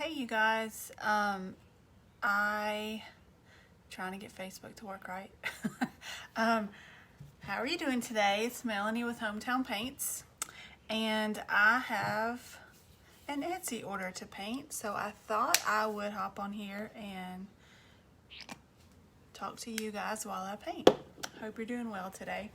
Hey you guys, I trying to get Facebook to work right. How are you doing today? It's Melanie with Hometown Paints, and I have an Etsy order to paint, so I thought I would hop on here and talk to you guys while I paint. Hope you're doing well today.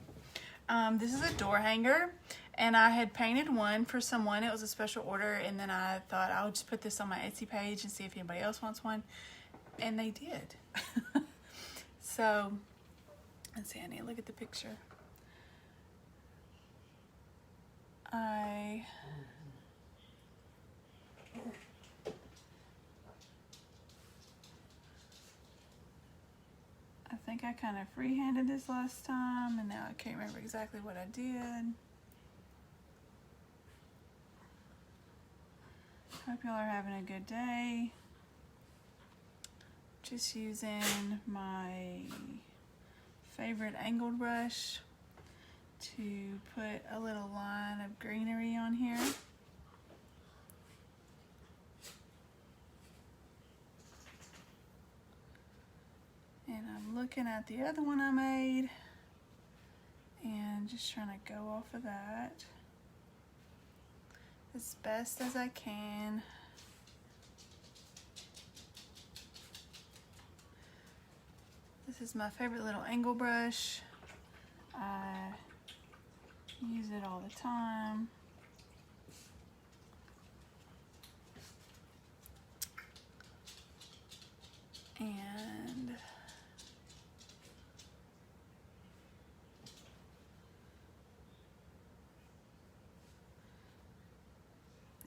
This is a door hanger, and I had painted one for someone. It was a special order, and then I thought I would just put this on my Etsy page and see if anybody else wants one, and they did. So let's see, I need to look at the picture. I think I kind of freehanded this last time, and now I can't remember exactly what I did. Hope y'all are having a good day. Just using my favorite angled brush to put a little line of greenery on here. And I'm looking at the other one I made and just trying to go off of that as best as I can. This is my favorite little angle brush. I use it all the time. And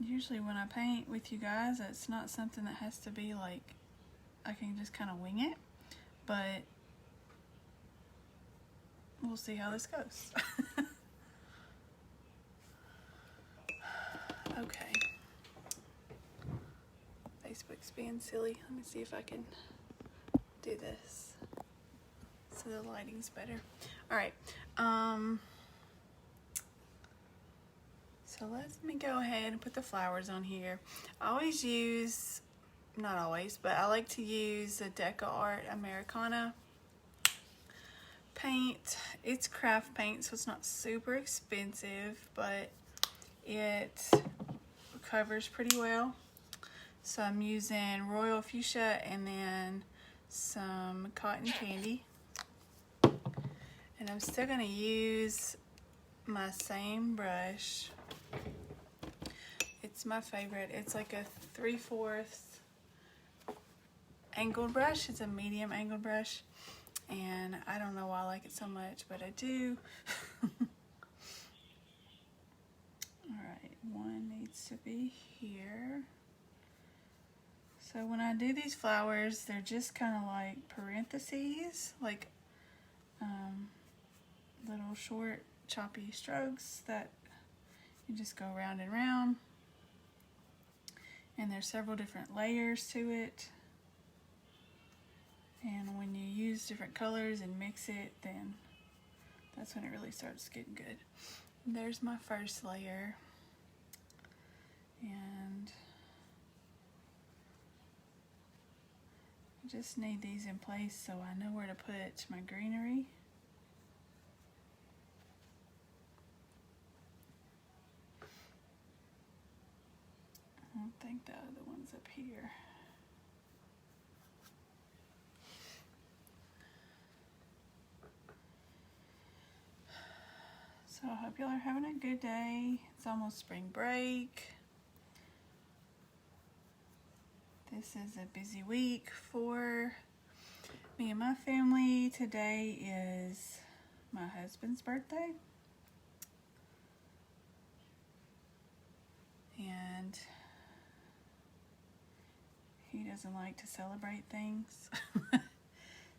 usually when I paint with you guys, it's not something that has to be like, I can just kind of wing it, but we'll see how this goes. Okay. Facebook's being silly. Let me see if I can do this so the lighting's better. All right. So let me go ahead and put the flowers on here. I always use, not always, but I like to use the Deca Art Americana paint. It's craft paint, so it's not super expensive, but it covers pretty well. So I'm using Royal Fuchsia and then some cotton candy. And I'm still gonna use my same brush. It's my favorite. It's like a 3/4 angled brush. It's a medium angled brush. And I don't know why I like it so much, but I do. Alright, one needs to be here. So when I do these flowers, they're just kind of like parentheses, like little short choppy strokes that you just go round and round. And there's several different layers to it. And when you use different colors and mix it, then that's when it really starts getting good. There's my first layer. And I just need these in place so I know where to put my greenery. I don't think the other one's up here. So I hope y'all are having a good day. It's almost spring break. This is a busy week for me and my family. Today is my husband's birthday. And he doesn't like to celebrate things.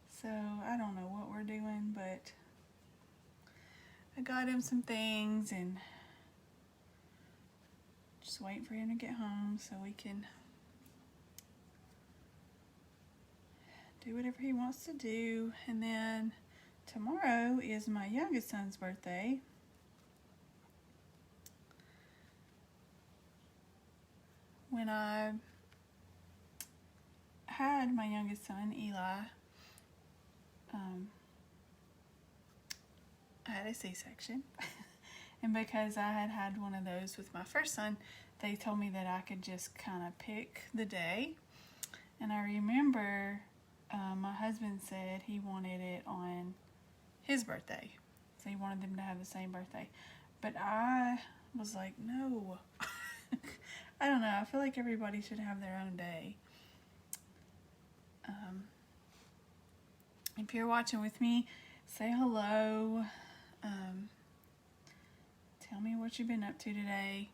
So I don't know what we're doing, but I got him some things and just waiting for him to get home so we can do whatever he wants to do. And then tomorrow is my youngest son's birthday. When I had my youngest son, Eli, I had a C-section. And because I had had one of those with my first son, they told me that I could just kind of pick the day. And I remember my husband said he wanted it on his birthday. So he wanted them to have the same birthday. But I was like, no. I don't know. I feel like everybody should have their own day. If you're watching with me, say hello. Tell me what you've been up to today.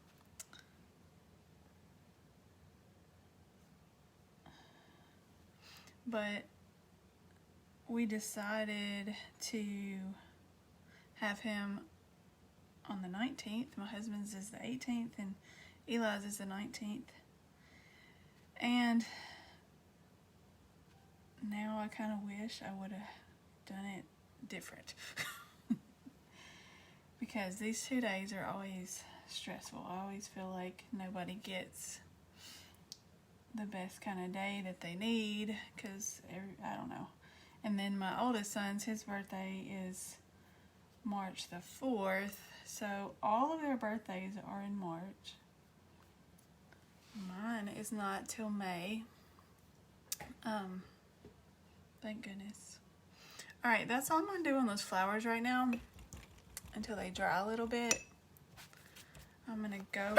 But we decided to have him on the 19th. My husband's is the 18th and Eli's is the 19th. And now I kind of wish I would have done it different. Because these 2 days are always stressful. I always feel like nobody gets the best kind of day that they need, because I don't know. And then my oldest son's, his birthday is March the 4th, so all of their birthdays are in March. Mine is not till May. Thank goodness. Alright, that's all I'm going to do on those flowers right now until they dry a little bit. I'm going to go...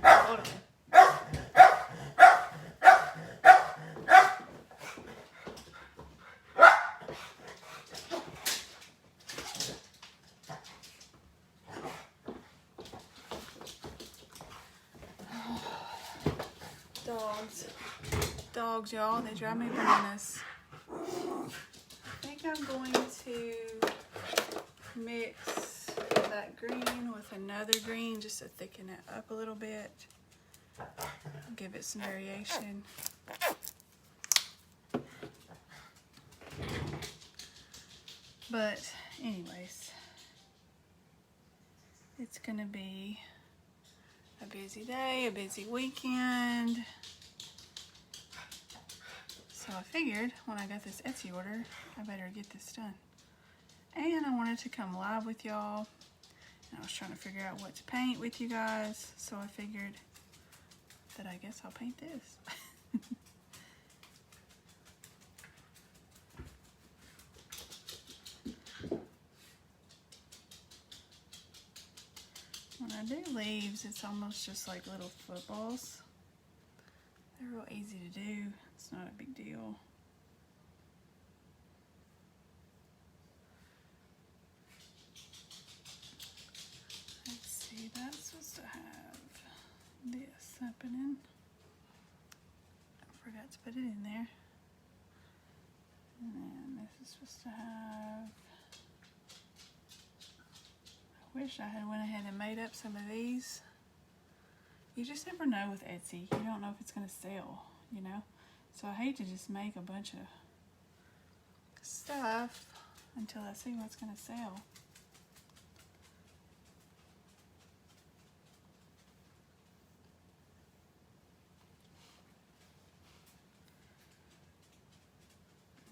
Hold on. Dogs, y'all, they drive me bananas. I think I'm going to mix that green with another green just to thicken it up a little bit. Give it some variation. But anyways, it's gonna be a busy day, a busy weekend. So I figured when I got this Etsy order, I better get this done. And I wanted to come live with y'all. And I was trying to figure out what to paint with you guys. So I figured that I guess I'll paint this. When I do leaves, it's almost just like little footballs. They're real easy to do. It's not a big deal. Let's see, that's supposed to have this happening. I forgot to put it in there. And then this is supposed to have... I wish I had went ahead and made up some of these. You just never know with Etsy. You don't know if it's going to sell, you know? So I hate to just make a bunch of stuff until I see what's going to sell.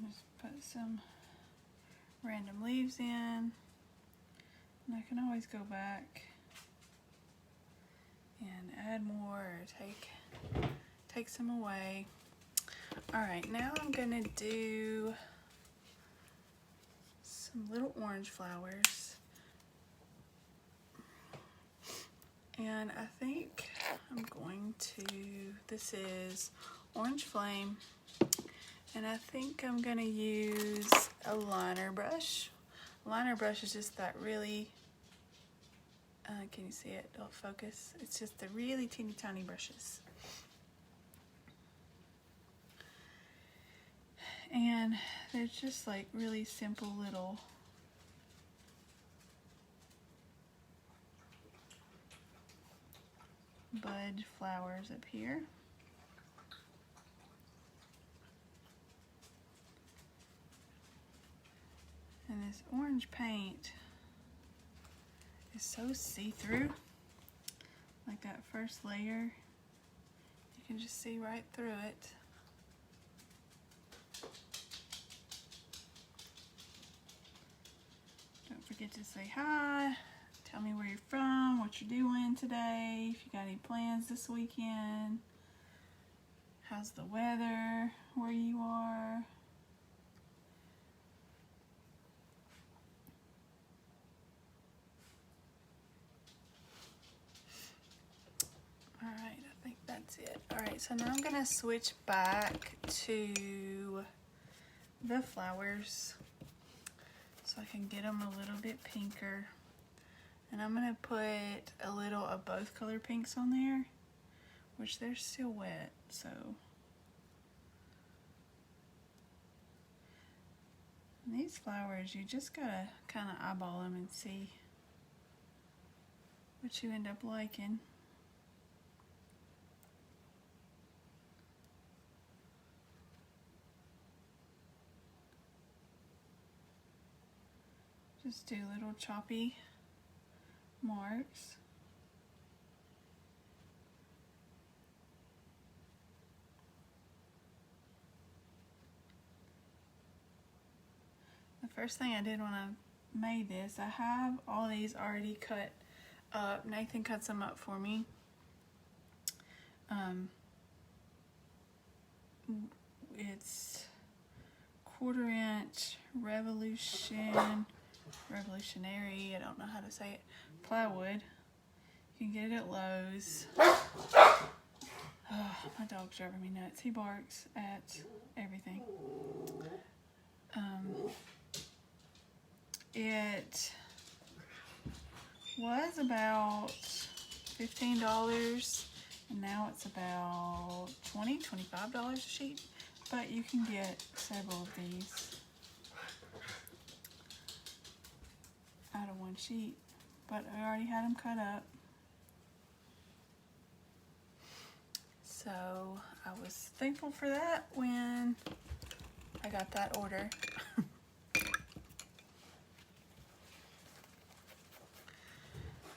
Just put some random leaves in. And I can always go back and add more or take some away. Alright, now I'm gonna do some little orange flowers. And I think I'm going to, this is Orange Flame, and I think I'm gonna use a liner brush. Liner brush is just that really, can you see it? Don't focus. It's just the really teeny tiny brushes. And they're just like really simple little bud flowers up here. And this orange paint is so see-through. Like that first layer can just see right through it. Don't forget to say hi. Tell me where you're from, what you're doing today, if you got any plans this weekend. How's the weather where you are? Alright, I think that's it. Alright, so now I'm going to switch back to the flowers so I can get them a little bit pinker. And I'm going to put a little of both color pinks on there, which they're still wet, so. And these flowers, you just got to kind of eyeball them and see what you end up liking. Just do little choppy marks. The first thing I did when I made this, I have all these already cut up. Nathan cuts them up for me. It's 1/4 inch revolutionary, I don't know how to say it, plywood. You can get it at Lowe's. Oh, my dog's driving me nuts. He barks at everything. It was about $15 and now it's about $25 a sheet, but you can get several of these out of one sheet, but I already had them cut up. So I was thankful for that when I got that order.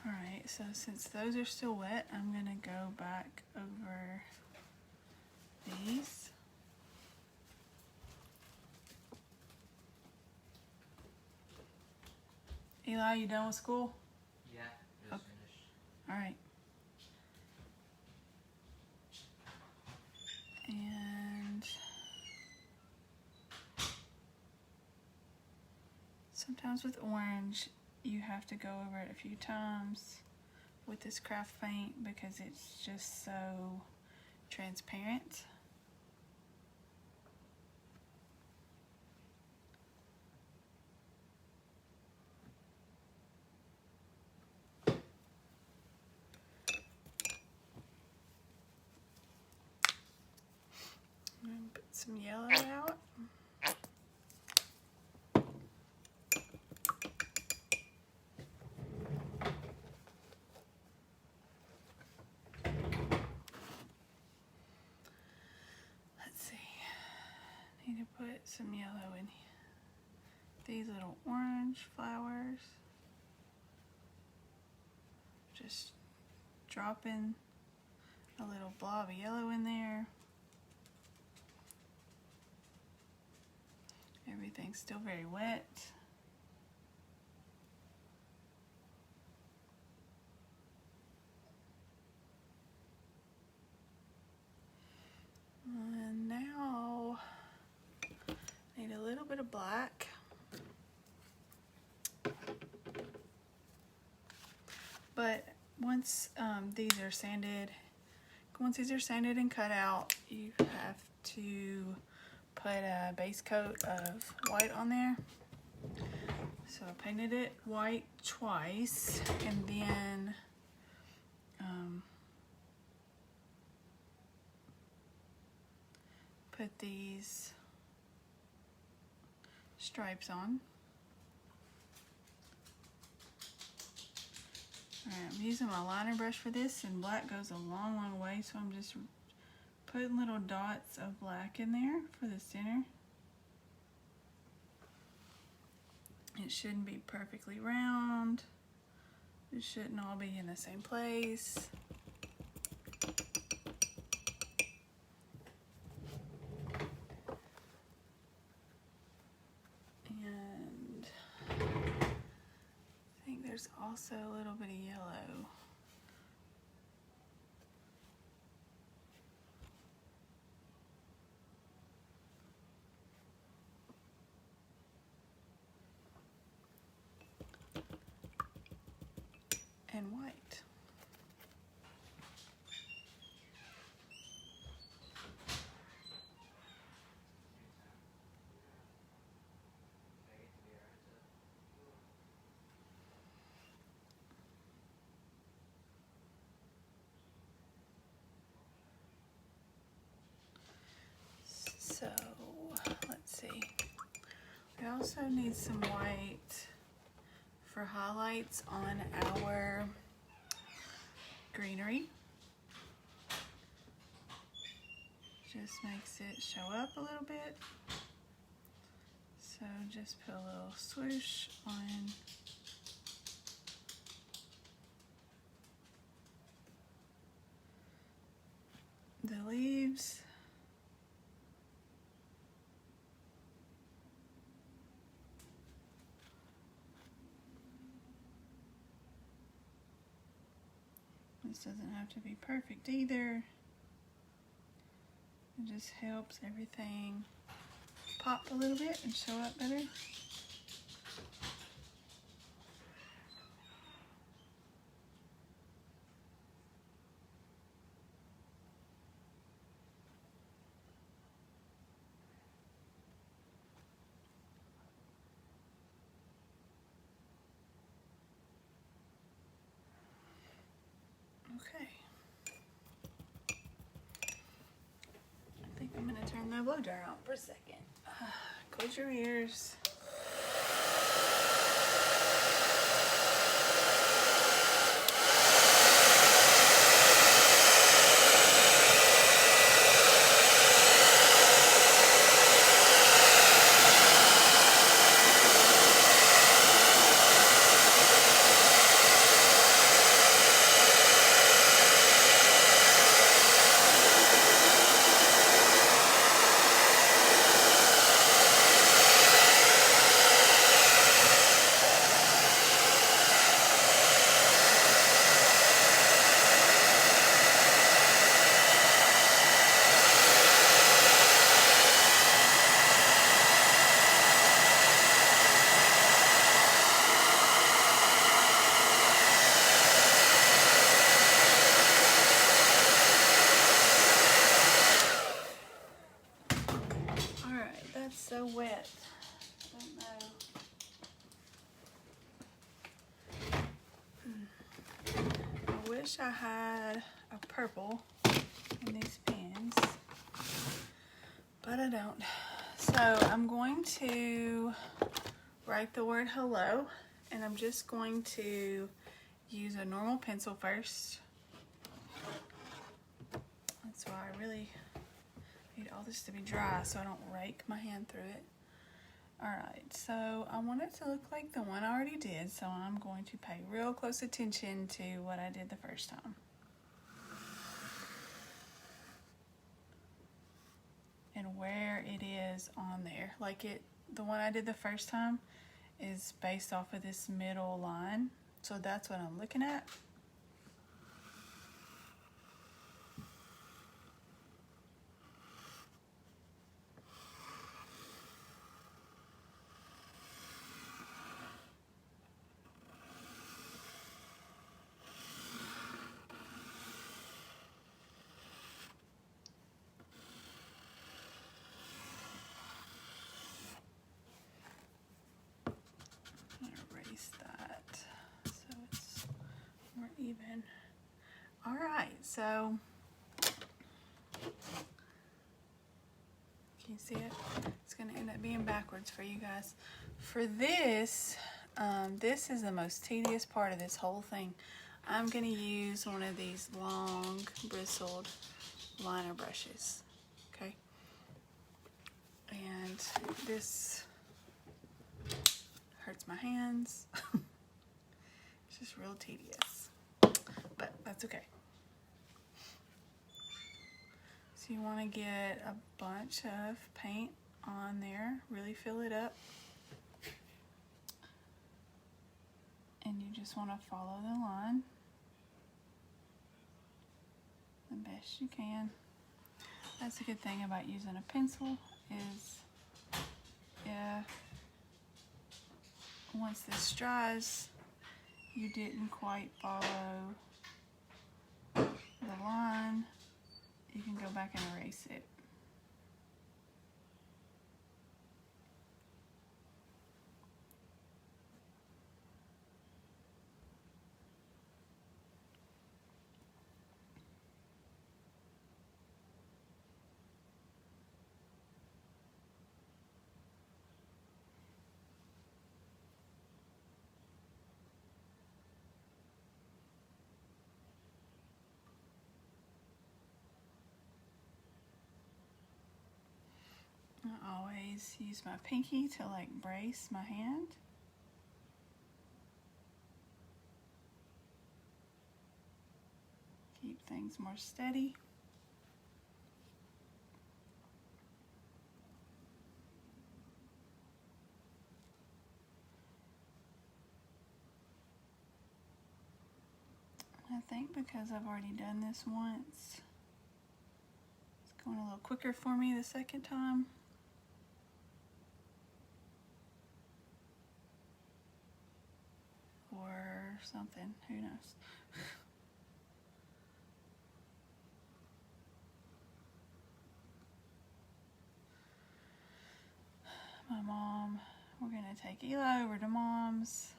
Alright, so since those are still wet, I'm going to go back over these. Eli, you done with school? Yeah, just finished. Alright. And sometimes with orange, you have to go over it a few times with this craft paint because it's just so transparent. I'm gonna put some yellow out. Need to put some yellow in these little orange flowers. Just dropping a little blob of yellow in there. Everything's still very wet. And now need a little bit of black. But once these are sanded and cut out, you have to put a base coat of white on there. So I painted it white twice, and then put these stripes on. Alright, I'm using my liner brush for this, and black goes a long, long way, so I'm just putting little dots of black in there for the center. It shouldn't be perfectly round. It shouldn't all be in the same place. there's also a little bit of yellow. And white. So, let's see. We also need some white for highlights on our greenery. Just makes it show up a little bit. So just put a little swoosh on the leaves. This doesn't have to be perfect either. It just helps everything pop a little bit and show up better. Okay. I think I'm gonna turn the blow dryer on for a second. Close your ears. So wet. I don't know. I wish I had a purple in these pens, but I don't. So I'm going to write the word hello, and I'm just going to use a normal pencil first. That's why I really need all this to be dry so I don't rake my hand through it. Alright, so I want it to look like the one I already did, so I'm going to pay real close attention to what I did the first time. And where it is on there. Like the one I did the first time is based off of this middle line, so that's what I'm looking at. Erase that so it's more even. All right, so can you see it? It's going to end up being backwards for you guys. For this, this is the most tedious part of this whole thing. I'm going to use one of these long bristled liner brushes, okay? And this hurts my hands. It's just real tedious, but that's okay. So you want to get a bunch of paint on there, really fill it up, And you just want to follow the line the best you can. That's a good thing about using a pencil is once this dries, you didn't quite follow the line, you can go back and erase it. I always use my pinky to like brace my hand. Keep things more steady. I think because I've already done this once, it's going a little quicker for me the second time. Or something, who knows. My mom, we're gonna take Eli over to Mom's.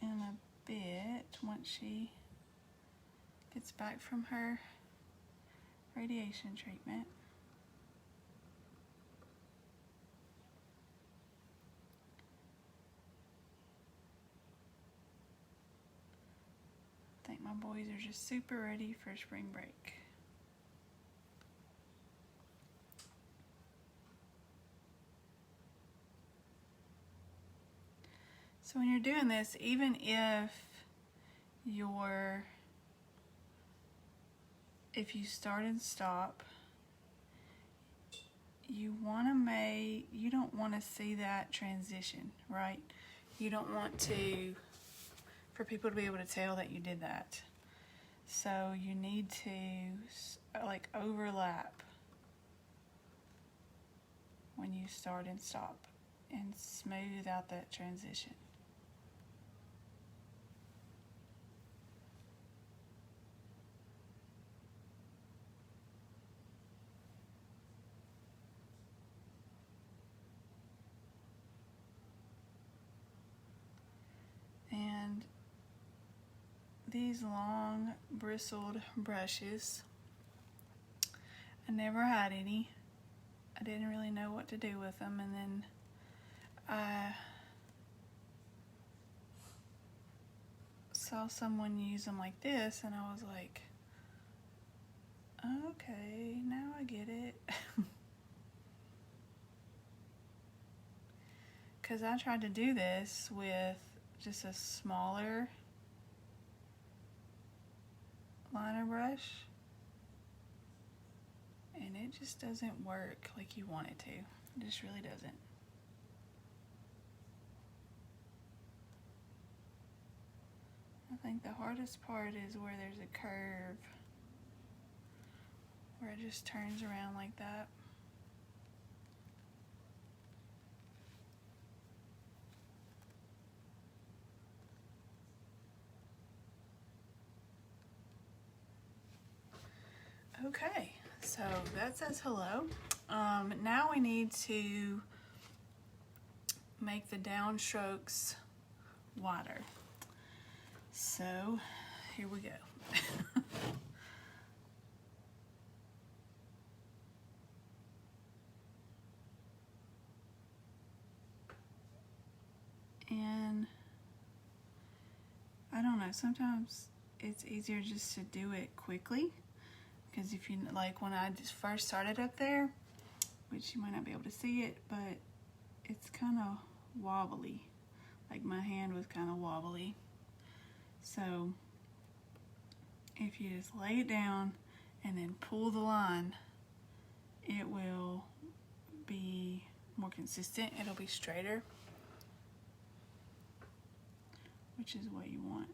In a bit, once she gets back from her radiation treatment. I think my boys are just super ready for spring break. So when you're doing this, even if you start and stop, you don't want to see that transition, right? You don't want for people to be able to tell that you did that. So you need to like overlap when you start and stop and smooth out that transition. And these long bristled brushes, I never had any. I didn't really know what to do with them, and then I saw someone use them like this, and I was like, okay, now I get it. Because I tried to do this with just a smaller liner brush, and it just doesn't work like you want it to. It just really doesn't. I think the hardest part is where there's a curve, where it just turns around like that. Okay, so that says hello. Now we need to make the downstrokes wider. So here we go. And I don't know, sometimes it's easier just to do it quickly, because if you, like when I just first started up there, which you might not be able to see it, but it's kind of wobbly. Like my hand was kind of wobbly. So if you just lay it down and then pull the line, it will be more consistent, it'll be straighter, which is what you want.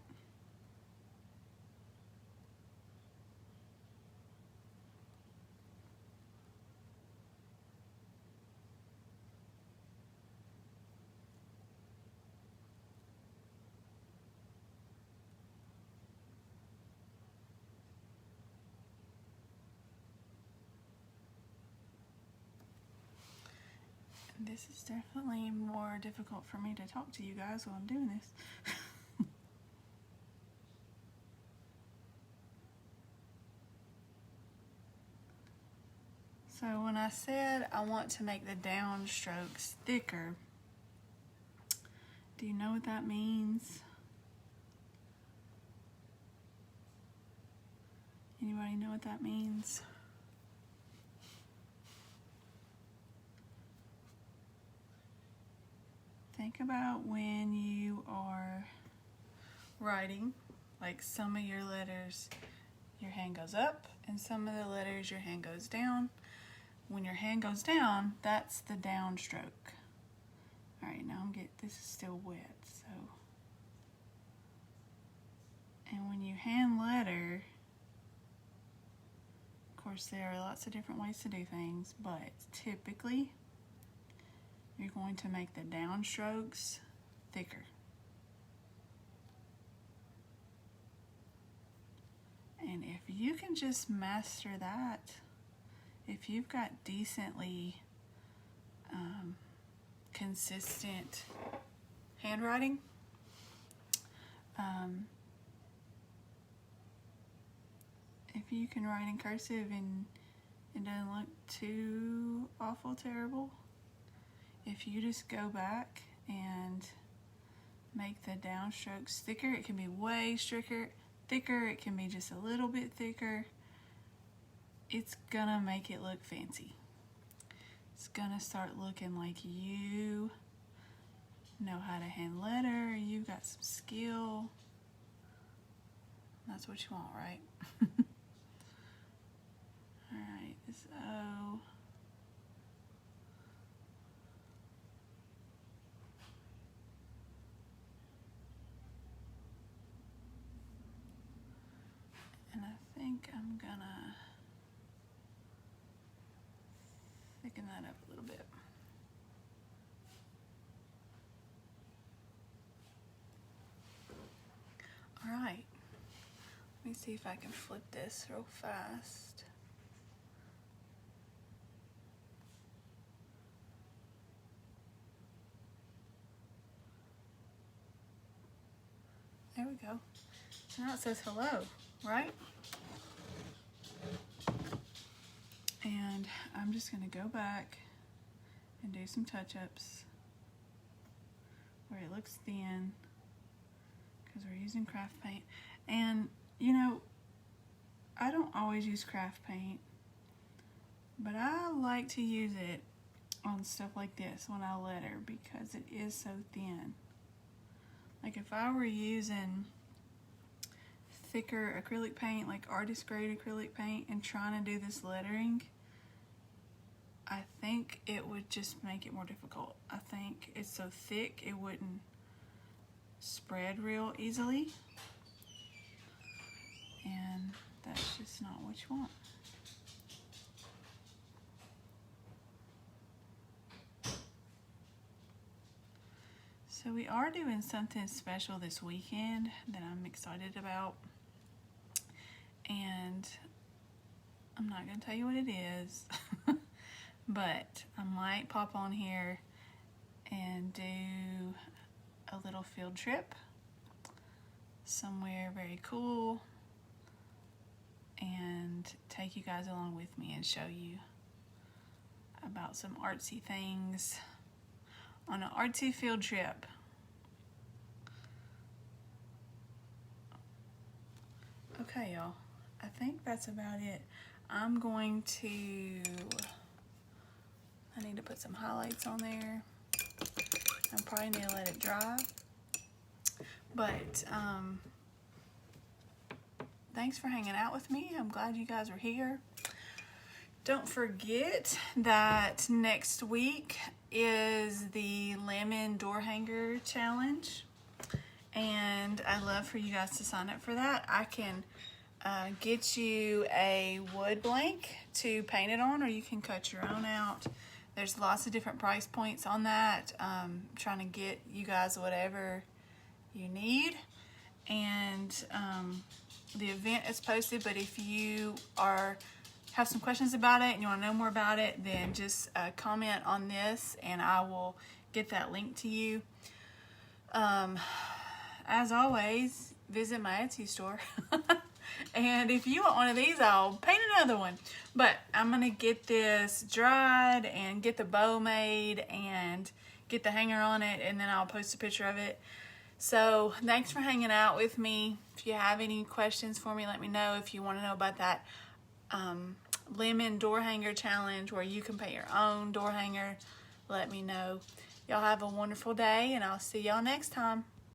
This is definitely more difficult for me to talk to you guys while I'm doing this. So when I said I want to make the down strokes thicker, do you know what that means? Anybody know what that means? Think about when you are writing, like some of your letters, your hand goes up, and some of the letters, your hand goes down. When your hand goes down, that's the downstroke. All right, now this is still wet, so. And when you hand letter, of course there are lots of different ways to do things, but typically you're going to make the downstrokes thicker. And if you can just master that, if you've got decently consistent handwriting, if you can write in cursive and it doesn't look too awful terrible, if you just go back and make the downstrokes thicker, it can be way thicker, it can be just a little bit thicker. It's gonna make it look fancy. It's gonna start looking like you know how to hand letter, you've got some skill. That's what you want, right? Alright, this O. And I think I'm gonna thicken that up a little bit. All right, let me see if I can flip this real fast. There we go. Now it says hello, right? And I'm just gonna go back and do some touch-ups where it looks thin because we're using craft paint. And you know, I don't always use craft paint, but I like to use it on stuff like this when I letter because it is so thin. Like if I were using thicker acrylic paint, like artist grade acrylic paint, and trying to do this lettering, I think it would just make it more difficult. I think it's so thick it wouldn't spread real easily, and that's just not what you want. So we are doing something special this weekend that I'm excited about, and I'm not going to tell you what it is, but I might pop on here and do a little field trip somewhere very cool and take you guys along with me and show you about some artsy things on an artsy field trip. Okay, y'all, I think that's about it. I'm going to, I need to put some highlights on there. I probably need to let it dry. But thanks for hanging out with me. I'm glad you guys are here. Don't forget that next week is the lemon door hanger challenge, and I'd love for you guys to sign up for that. I can get you a wood blank to paint it on, or you can cut your own out. There's lots of different price points on that. Trying to get you guys whatever you need. And the event is posted, but if you have some questions about it and you want to know more about it, then just comment on this and I will get that link to you. As always, visit my Etsy store. And if you want one of these, I'll paint another one. But I'm going to get this dried and get the bow made and get the hanger on it, and then I'll post a picture of it. So thanks for hanging out with me. If you have any questions for me, let me know. If you want to know about that lemon door hanger challenge where you can paint your own door hanger, let me know. Y'all have a wonderful day, and I'll see y'all next time.